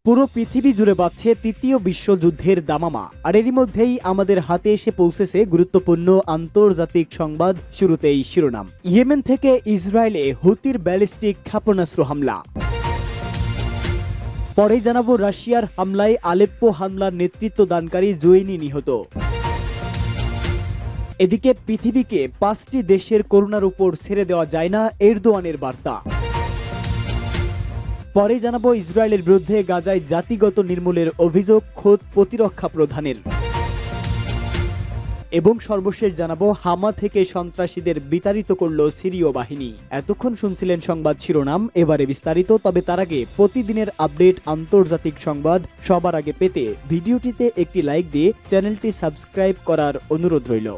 পুরো পৃথিবী জুড়ে বাজছে তৃতীয় বিশ্বযুদ্ধের দামামা। আর এরই মধ্যেই আমাদের হাতে এসে পৌঁছেছে গুরুত্বপূর্ণ আন্তর্জাতিক সংবাদ। শুরুতেই শিরোনাম। ইয়েমেন থেকে ইসরায়েলে হুতির ব্যালিস্টিক ক্ষেপণাস্ত্র হামলা। পরেই জানাবো রাশিয়ার হামলায় আলেপ্পো হামলার নেতৃত্বদানকারী জোয়েনি নিহত। এদিকে পৃথিবীকে 5টি দেশের করোনার উপর ছেড়ে দেওয়া যায় না, এরদোয়ানের বার্তা। পরে জানাবো ইসরায়েলের বিরুদ্ধে গাজায় জাতিগত নির্মূলের অভিযোগ খোদ প্রতিরক্ষা প্রধানের। এবং সর্বশেষ জানাবো হামা থেকে সন্ত্রাসীদের বিতাড়িত করল সিরীয় বাহিনী। এতক্ষণ শুনছিলেন সংবাদ শিরোনাম, এবারে বিস্তারিত। তবে তার আগে প্রতিদিনের আপডেট আন্তর্জাতিক সংবাদ সবার আগে পেতে ভিডিওটিতে একটি লাইক দিয়ে চ্যানেলটি সাবস্ক্রাইব করার অনুরোধ রইল।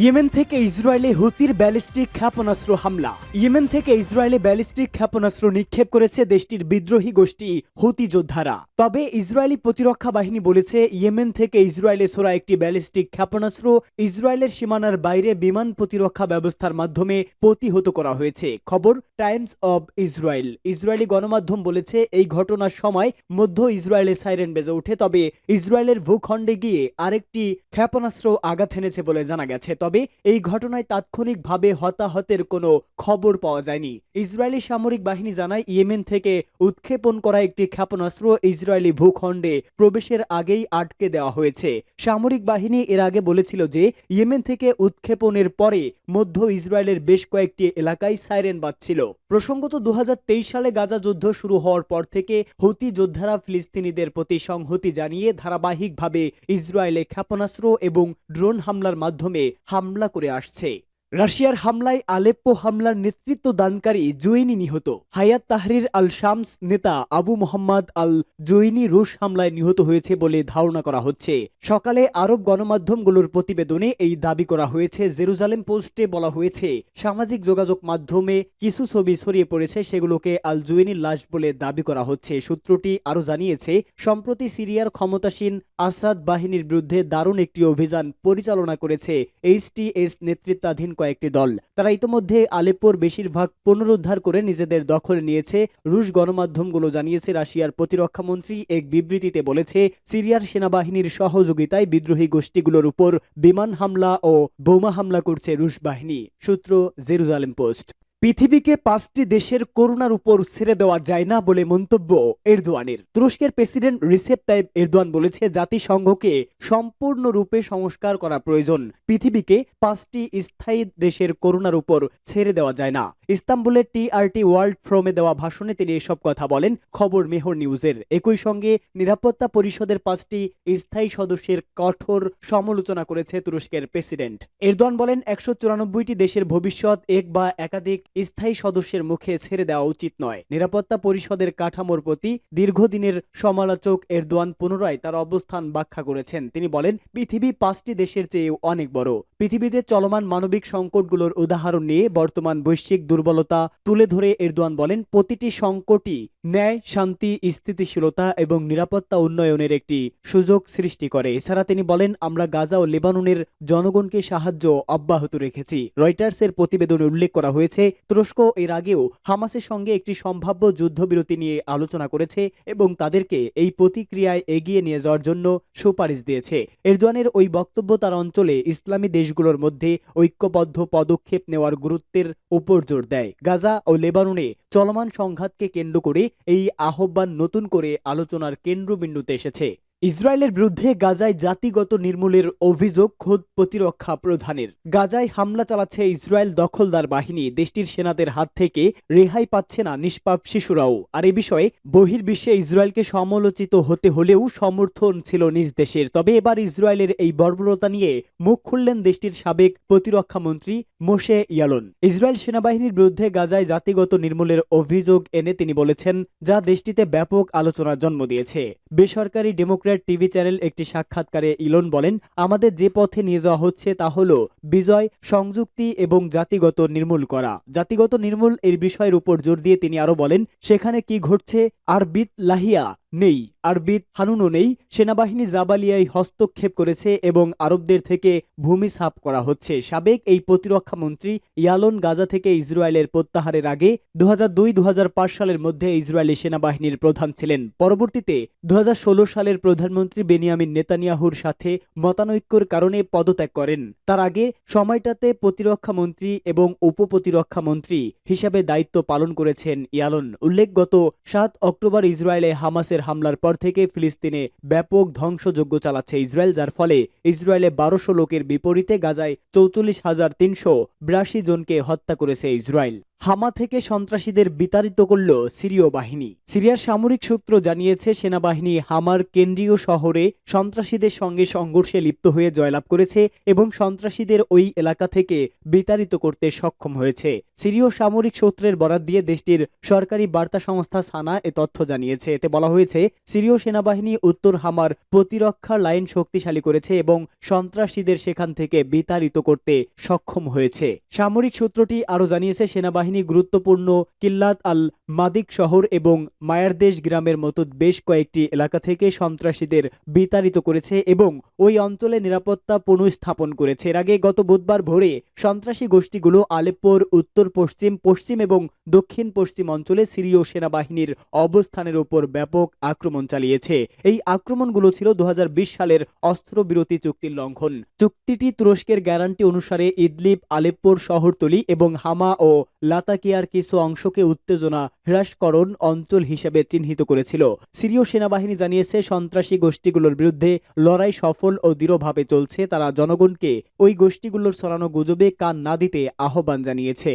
ইয়েমেন থেকে ইসরায়েলে হুতির ব্যালিস্টিক ক্ষেপণাস্ত্র হামলা। ইয়েমেন থেকে ইসরায়েলে ব্যালিস্টিক ক্ষেপণাস্ত্র নিক্ষেপ করেছে দেশটির বিদ্রোহী গোষ্ঠী হুতি যোদ্ধারা। তবে ইসরায়েলি প্রতিরক্ষা বাহিনী বলেছে ইয়েমেন থেকে ইসরায়েলে ছোড়া একটি ব্যালিস্টিক ক্ষেপণাস্ত্র ইসরায়েলের সীমানার বাইরে বিমান প্রতিরক্ষা ব্যবস্থার মাধ্যমে প্রতিহত করা হয়েছে। খবর টাইমস অব ইসরায়েল। ইসরায়েলি গণমাধ্যম বলেছে এই ঘটনার সময় মধ্য ইসরায়েলে সাইরেন বেজে ওঠে। তবে ইসরায়েলের ভূখণ্ডে গিয়ে আরেকটি ক্ষেপণাস্ত্র আঘাত এনেছে বলে জানা গেছে। তবে এই ঘটনায় তাৎক্ষণিকভাবে হতাহতের কোনো খবর পাওয়া যায়নি। ইসরায়েলি সামরিক বাহিনী জানায় ইয়েমেন থেকে উৎক্ষেপণ করা একটি ক্ষেপণাস্ত্র ইসরায়েলি ভূখণ্ডে প্রবেশের আগেই আটকে দেওয়া হয়েছে। সামরিক বাহিনী এর আগে বলেছিল যে ইয়েমেন থেকে উৎক্ষেপণের পরে মধ্য ইসরায়েলের বেশ কয়েকটি এলাকায় সাইরেন বাজছিল। প্রসঙ্গত 2023 সালে গাজা যুদ্ধ শুরু হওয়ার পর থেকে হুতি যোদ্ধারা ফিলিস্তিনিদের প্রতি সংহতি জানিয়ে ধারাবাহিকভাবে ইসরায়েলে ক্ষেপণাস্ত্র এবং ড্রোন হামলার মাধ্যমে হামলা করে আসছে। রাশিয়ার হামলায় আলেপ্পো হামলার নেতৃত্বদানকারী জোয়েনি নিহত। হায়াত তাহরির আল শামস নেতা আবু মোহাম্মদ আল জোয়েনি রুশ হামলায় নিহত হয়েছে বলে ধারণা করা হচ্ছে। সকালে আরব গণমাধ্যমগুলোর প্রতিবেদনে এই দাবি করা হয়েছে। জেরুজালেম পোস্টে বলা হয়েছে সামাজিক যোগাযোগ মাধ্যমে কিছু ছবি ছড়িয়ে পড়েছে, সেগুলোকে আল জোয়েনির লাশ বলে দাবি করা হচ্ছে। সূত্রটি আরও জানিয়েছে সম্প্রতি সিরিয়ার ক্ষমতাসীন আসাদ বাহিনীর বিরুদ্ধে দারুণ একটি অভিযান পরিচালনা করেছে HTS নেতৃত্বাধীন কয়েকটি দল। তারা ইতোমধ্যে আলেপ্পোর বেশিরভাগ পুনরুদ্ধার করে নিজেদের দখলে নিয়েছে। রুশ গণমাধ্যমগুলো জানিয়েছে রাশিয়ার প্রতিরক্ষা মন্ত্রী এক বিবৃতিতে বলেছে সিরিয়ার সেনাবাহিনীর সহযোগিতায় বিদ্রোহী গোষ্ঠীগুলোর উপর বিমান হামলা ও বোমা হামলা করছে রুশ বাহিনী। সূত্র জেরুজালেম পোস্ট। পৃথিবীকে 5টি দেশের করোনার উপর ছেড়ে দেওয়া যায় না বলে মন্তব্য এরদোয়ানের। তুরস্কের প্রেসিডেন্ট রিসেপ তাইপ এরদোয়ান বলেছে জাতিসংঘকে সম্পূর্ণরূপে সংস্কার করা প্রয়োজন। পৃথিবীকে 5টি স্থায়ী দেশের করোনার উপর ছেড়ে দেওয়া যায় না। ইস্তাম্বুলের TRT ওয়ার্ল্ড ফোরামে দেওয়া ভাষণে তিনি এসব কথা বলেন। খবর মেহর নিউজের। একই সঙ্গে নিরাপত্তা পরিষদের 5টি স্থায়ী সদস্যের কঠোর সমালোচনা করেছে তুরস্কের প্রেসিডেন্ট। এরদোয়ান বলেন 194টি দেশের ভবিষ্যৎ এক বা একাধিক স্থায়ী সদস্যের মুখে ছেড়ে দেওয়া উচিত নয়। নিরাপত্তা পরিষদের কাঠামোর প্রতি দীর্ঘদিনের সমালোচক এরদোয়ান পুনরায় তার অবস্থান ব্যাখ্যা করেছেন। তিনি বলেন পৃথিবী 5টি দেশের চেয়ে অনেক বড়। পৃথিবীতে চলমান মানবিক সংকটগুলোর উদাহরণ নিয়ে বর্তমান বৈশ্বিক দুর্বলতা তুলে ধরে এরদোয়ান বলেন প্রতিটি সংকটই ন্যায়, শান্তি, স্থিতিশীলতা এবং নিরাপত্তা উন্নয়নের একটি সুযোগ সৃষ্টি করে। এছাড়া তিনি বলেন আমরা গাজা ও লেবাননের জনগণকে সাহায্য অব্যাহত রেখেছি। রয়টার্সের প্রতিবেদনে উল্লেখ করা হয়েছে তুরস্ক এর আগেও হামাসের সঙ্গে একটি সম্ভাব্য যুদ্ধবিরতি নিয়ে আলোচনা করেছে এবং তাদেরকে এই প্রতিক্রিয়ায় এগিয়ে নিয়ে যাওয়ার জন্য সুপারিশ দিয়েছে। এরদোয়ানের ওই বক্তব্য তার অঞ্চলে ইসলামী দেশগুলোর মধ্যে ঐক্যবদ্ধ পদক্ষেপ নেওয়ার গুরুত্বের উপর জোর দেয়। গাজা ও লেবাননে চলমান সংঘাতকে কেন্দ্র করে এই আহ্বান নতুন করে আলোচনার কেন্দ্রবিন্দুতে এসেছে। ইসরায়েলের বিরুদ্ধে গাজায় জাতিগত নির্মূলের অভিযোগ খোদ প্রতিরক্ষা প্রধানের। গাজায় হামলা চালাচ্ছে ইসরায়েল দখলদার বাহিনী। দেশটির সেনাদের হাত থেকে রেহাই পাচ্ছে না নিষ্পাপ শিশুরাও। আর এ বিষয়ে বহির্বিশ্বে ইসরায়েলকে সমালোচিত হতে হলেও সমর্থন ছিল নিজ দেশের। তবে এবার ইসরায়েলের এই বর্বরতা নিয়ে মুখ খুললেন দেশটির সাবেক প্রতিরক্ষা মন্ত্রী মোশে ইয়ালন। ইসরায়েল সেনাবাহিনীর বিরুদ্ধে গাজায় জাতিগত নির্মূলের অভিযোগ এনে তিনি বলেছেন যা দেশটিতে ব্যাপক আলোচনার জন্ম দিয়েছে। বেসরকারি ডেমোক্রেট টিভি চ্যানেল একটি সাক্ষাৎকারে ইলন বলেন আমাদের যে পথে নিয়ে যাওয়া হচ্ছে তা হল বিজয়, সংযুক্তি এবং জাতিগত নির্মূল করা। জাতিগত নির্মূল এর বিষয়ের উপর জোর দিয়ে তিনি আরো বলেন সেখানে কি ঘটছে আরবিত লাহিয়া নেই, আরবিদ হানুনও নেই। সেনাবাহিনী জাবালিয়ায় হস্তক্ষেপ করেছে এবং আরবদের থেকে ভূমি সাফ করা হচ্ছে। সাবেক এই প্রতিরক্ষা মন্ত্রী ইয়ালন গাজা থেকে ইসরায়েলের প্রত্যাহারের আগে 2002-2005 সালের মধ্যে ইসরায়েলি সেনাবাহিনীর প্রধান ছিলেন। পরবর্তীতে 2016 সালের প্রধানমন্ত্রী বেনিয়ামিন নেতানিয়াহুর সাথে মতানৈক্যের কারণে পদত্যাগ করেন। তার আগে সময়টাতে প্রতিরক্ষা মন্ত্রী এবং উপপ্রতিরক্ষা মন্ত্রী হিসাবে দায়িত্ব পালন করেছেন ইয়ালন। উল্লেখ, গত 7 অক্টোবর ইসরায়েলে হামাসের হামলার পর থেকে ফিলিস্তিনে ব্যাপক ধ্বংসযজ্ঞ চালাচ্ছে ইসরায়েল, যার ফলে ইসরায়েলে 1200 লোকের বিপরীতে গাজায় 44,382 জনকে হত্যা করেছে ইসরায়েল। হামা থেকে সন্ত্রাসীদের বিতাড়িত করল সিরীয় বাহিনী। সিরিয়ার সামরিক সূত্র জানিয়েছে, সেনাবাহিনী হামার কেন্দ্রীয় শহরে সন্ত্রাসীদের সঙ্গে সংঘর্ষে লিপ্ত হয়ে জয়লাভ করেছে এবং সন্ত্রাসীদের ওই এলাকা থেকে বিতাড়িত করতে সক্ষম হয়েছে। সিরীয় সামরিক সূত্রের বরাত দিয়ে দেশটির সরকারি বার্তা সংস্থা সানা এ তথ্য জানিয়েছে। এতে বলা হয়েছে, সিরীয় সেনাবাহিনী উত্তর হামার প্রতিরক্ষা লাইন শক্তিশালী করেছে এবং সন্ত্রাসীদের সেখান থেকে বিতাড়িত করতে সক্ষম হয়েছে। সামরিক সূত্রটি আরও জানিয়েছে, সেনাবাহিনী গুরুত্বপূর্ণ কিল্লাত আল মাদিক শহর এবং মায়ারদেশ গ্রামের মতো বেশ কয়েকটি এলাকা থেকে সন্ত্রাসীদের বিতাড়িত করেছে এবং ওই অঞ্চলে নিরাপত্তা পুনঃস্থাপন করেছে। এর আগে গত বুধবার ভোরে সন্ত্রাসী গোষ্ঠীগুলো আলেপ্পোর উত্তর পশ্চিম, পশ্চিম এবং দক্ষিণ পশ্চিম অঞ্চলে সিরীয় সেনাবাহিনীর অবস্থানের উপর ব্যাপক আক্রমণ চালিয়েছে। এই আক্রমণগুলো ছিল 2020 সালের অস্ত্রবিরতি চুক্তির লঙ্ঘন। চুক্তিটি তুরস্কের গ্যারান্টি অনুসারে ইদলিব, আলেপ্পোর শহরতলি এবং হামা ও লাতাকিয়ার কিছু অংশকে উত্তেজনা হ্রাসকরণ অঞ্চল হিসেবে চিহ্নিত করেছিল। সিরীয় সেনাবাহিনী জানিয়েছে, সন্ত্রাসী গোষ্ঠীগুলোর বিরুদ্ধে লড়াই সফল ও দৃঢ়ভাবে চলছে। তারা জনগণকে ওই গোষ্ঠীগুলোর ছড়ানো গুজবে কান না দিতে আহ্বান জানিয়েছে।